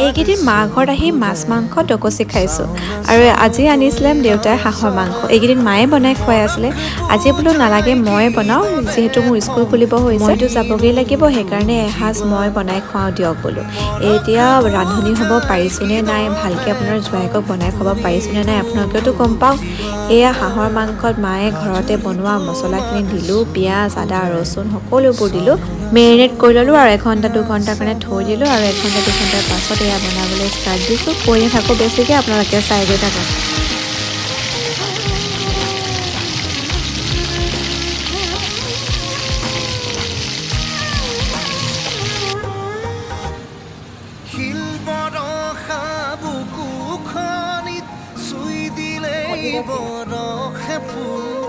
এইকেইদিন মা ঘৰত আহি মাছ মাংস ডকচি খাইছোঁ আৰু আজি আনিছিলে দেউতাই হাঁহৰ মাংস। এইকেইদিন মায়ে বনাই খুৱাই আছিলে। আজি বোলো নালাগে ময়ে বনাওঁ, যিহেতু মোৰ স্কুল খুলিব হৈছে, মইতো যাবগৈ লাগিব, সেইকাৰণে এসাঁজ মই বনাই খুৱাওঁ দিয়ক বোলো। এতিয়া ৰান্ধনি হ'ব পাৰিছোঁনে নাই, ভালকৈ আপোনাৰ জোৱাইকক বনাই খুৱাব পাৰিছোঁনে নাই আপোনালোকেতো গম পাওঁ। এয়া হাঁহৰ মাংসত মায়ে ঘৰতে বনোৱা মছলাখিনি দিলোঁ, পিঁয়াজ আদা ৰচুন সকলোবোৰ দিলোঁ, মেৰিনেট কৰি ল'লোঁ আৰু 1 ঘণ্টা 2 ঘণ্টাৰ কাৰণে থৈ দিলোঁ আৰু 1 ঘণ্টা 2 ঘণ্টাৰ পাছত এয়া বনাবলৈ ষ্টাৰ্ট দিছোঁ। কৈ নাথাকোঁ বেছিকৈ, আপোনালোকে চাই গৈ থাকক। বুকুখনিত চুই দিলেই বৰষে ফুল